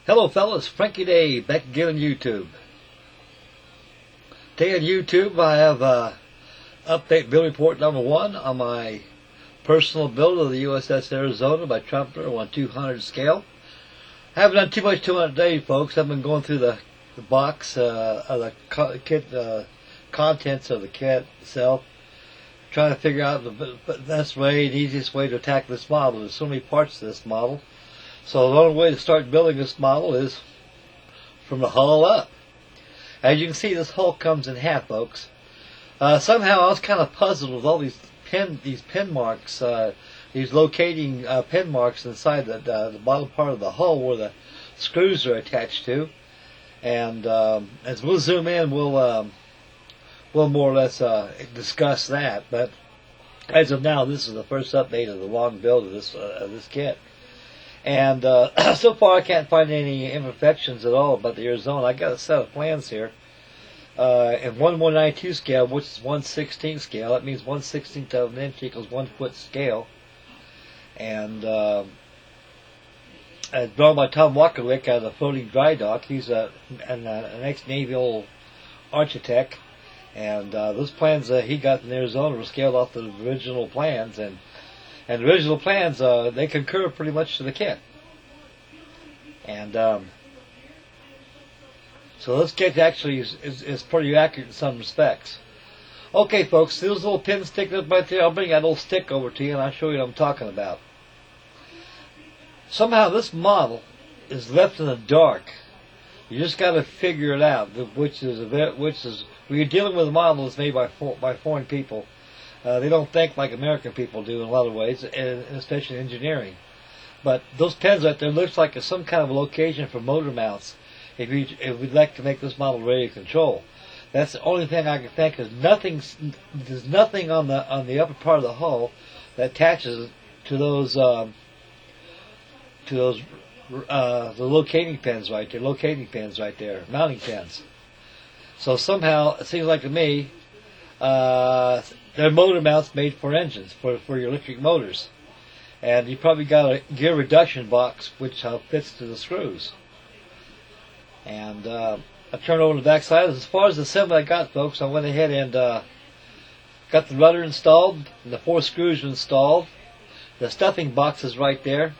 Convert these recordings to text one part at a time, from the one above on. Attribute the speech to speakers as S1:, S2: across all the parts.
S1: Hello fellas, Frankie Day back again on YouTube. Today on YouTube I have update build report number 1 on my personal build of the USS Arizona by Trumpeter on 200 scale. I haven't done too much 200 today, folks. I've been going through the box of the kit, contents of the kit itself, trying to figure out the best way and easiest way to attack this model. There's so many parts to this model. So the only way to start building this model is from the hull up. As you can see, this hull comes in half, folks. Somehow I was kind of puzzled with all these pin marks, these locating pin marks inside the bottom part of the hull where the screws are attached to. And as we'll zoom in, we'll more or less discuss that. But as of now, this is the first update of the long build of this kit. And so far I can't find any imperfections at all about the Arizona. I got a set of plans here. In 1/192 scale, which is 1/16 scale. That means 1/16 of an inch equals 1 foot scale. And it's drawn by Tom Walkerwick out of the floating dry dock. He's an ex-naval architect. And those plans he got in Arizona were scaled off the original plans. And the original plans, they concur pretty much to the kit. And so this kit actually is pretty accurate in some respects. Okay, folks, those little pins sticking up right there, I'll bring that little stick over to you and I'll show you what I'm talking about. Somehow this model is left in the dark. You just got to figure it out, which is when you're dealing with a model that's made by foreign people. They don't think like American people do in a lot of ways, and especially engineering. But those pins right there looks like some kind of a location for motor mounts. If we'd like to make this model radio control, that's the only thing I can think is there's nothing on the upper part of the hull that attaches to the locating pins right there, mounting pins. So somehow it seems like to me. They're motor mounts made for engines, for your electric motors. And you probably got a gear reduction box which fits to the screws. And I turned over the back side. As far as the assembly I got, folks, I went ahead and got the rudder installed, and the 4 screws are installed. The stuffing box is right there.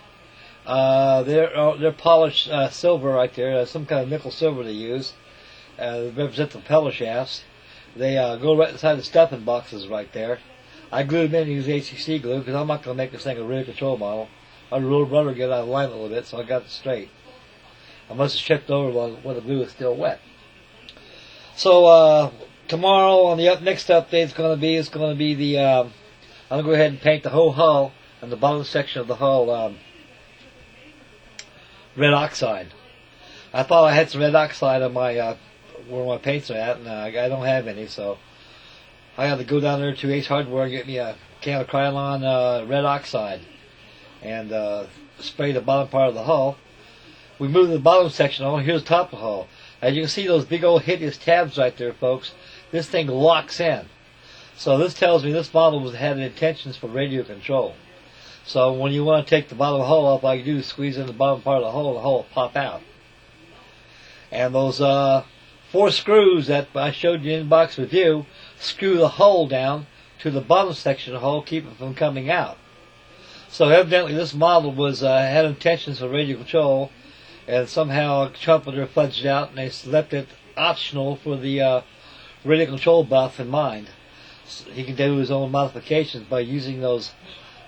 S1: They're polished silver right there, some kind of nickel silver they use. They represent the propeller shafts. They go right inside the stuffing boxes right there. I glued them in and used HCC glue because I'm not going to make this thing a real control model. I rolled rudder, get out of line a little bit, so I got it straight. I must have checked over while the glue is still wet. So tomorrow on the next update is going to be the I'm going to go ahead and paint the whole hull and the bottom section of the hull red oxide. I thought I had some red oxide on my where my paints are at, and I don't have any, so I had to go down there to Ace Hardware and get me a can of Krylon red oxide and spray the bottom part of the hull. We moved the bottom section on. Here's the top of the hull. As you can see, those big old hideous tabs right there, folks. This thing locks in. So this tells me this model had intentions for radio control. So when you want to take the bottom of the hull off, all you do is squeeze in the bottom part of the hull will pop out. And those 4 screws that I showed you in box review screw the hull down to the bottom section of the hull, keep it from coming out. So evidently this model had intentions for radio control, and somehow Trumpeter fudged out and they left it optional for the radio control buff in mind. So he can do his own modifications by using those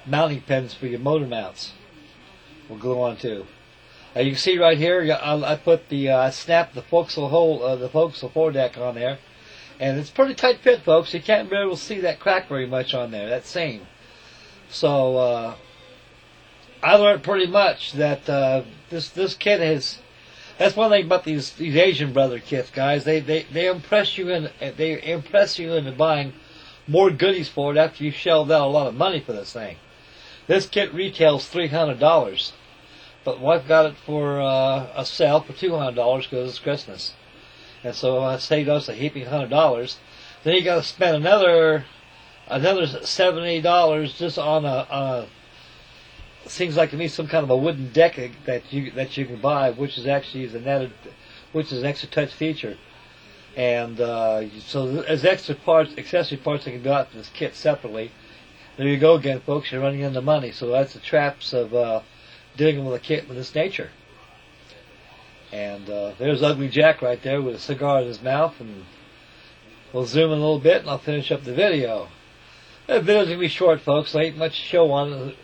S1: mounting pins for your motor mounts. We'll go on to. You can see right here, I put I snapped the forecastle hole, the forecastle foredeck on there, and it's pretty tight fit, folks. You can't really see that crack very much on there, that seam. So I learned pretty much that this kit is. That's one thing about these Asian brother kits, guys. They impress you into buying more goodies for it after you've shelled out a lot of money for this thing. This kit retails $300. But wife got it for a sale for $200 because it's Christmas, and so I saved us a heaping $100. Then you got to spend another $70 just on a seems like to me some kind of a wooden deck that you can buy, which is actually which is an extra touch feature. And so there's extra parts, accessory parts that can go out to this kit separately. There you go again, folks. You're running into money. So that's the traps of dealing with a kit of this nature. And there's Ugly Jack right there with a cigar in his mouth. And we'll zoom in a little bit, and I'll finish up the video. The video's going to be short, folks. There ain't much to show on it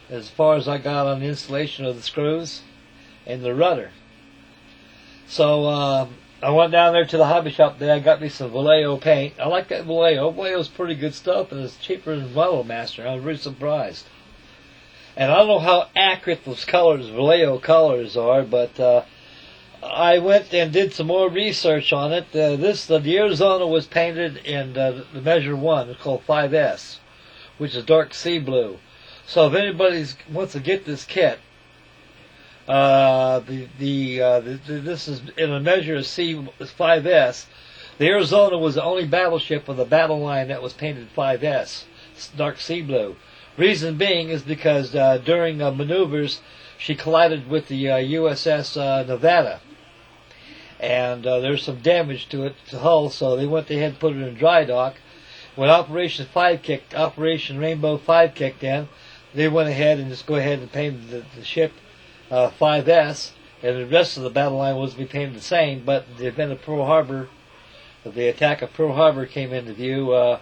S1: as far as I got on the installation of the screws and the rudder. So I went down there to the hobby shop there. I got me some Vallejo paint. I like that Vallejo. Vallejo's pretty good stuff, and it's cheaper than Vallejo Master. I was really surprised. And I don't know how accurate those colors, Vallejo colors, are, but I went and did some more research on it. The Arizona was painted in the measure 1. It's called 5S, which is dark sea blue. So if anybody wants to get this kit, this is in a measure of C5S. The Arizona was the only battleship with a battle line that was painted 5S, dark sea blue. Reason being is because during maneuvers she collided with the USS Nevada, and there's some damage to the hull, so they went ahead and put it in dry dock. When Operation Rainbow 5 kicked in, they went ahead and just painted the ship 5S, and the rest of the battle line was to be painted the same. But the event of Pearl Harbor, the attack of Pearl Harbor came into view.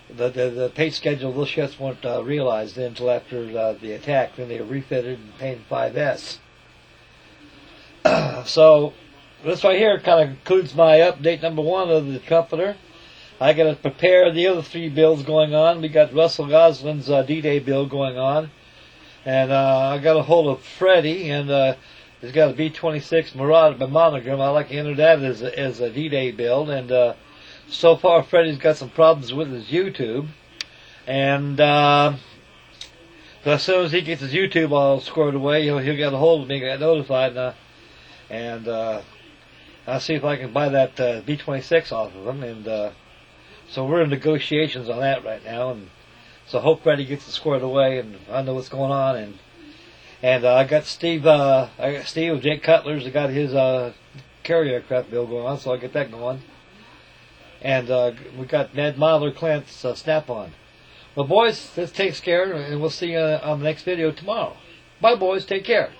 S1: The paint schedule of those ships weren't realized until after the attack. Then they were refitted and painted 5S. So this right here kind of concludes my update number 1 of the Trumpeter. I got to prepare the other 3 builds going on. We got Russell Goslin's D-Day build going on. And I got a hold of Freddie, and he's got a B-26 Marauder by monogram. I like to enter that as a D-Day build. And so far, Freddie's got some problems with his YouTube. And so as soon as he gets his YouTube all squared away, he'll get a hold of me, get notified, and I'll see if I can buy that B-26 off of him. And so we're in negotiations on that right now, and so I hope Freddie gets it squared away, and I know what's going on. And I got Steve of Jake Cutler's. I got his carrier aircraft build going on, so I'll get that going. And we got Ned Modeler Clint's Snap-on. Well, boys, this takes care, and we'll see you on the next video tomorrow. Bye, boys. Take care.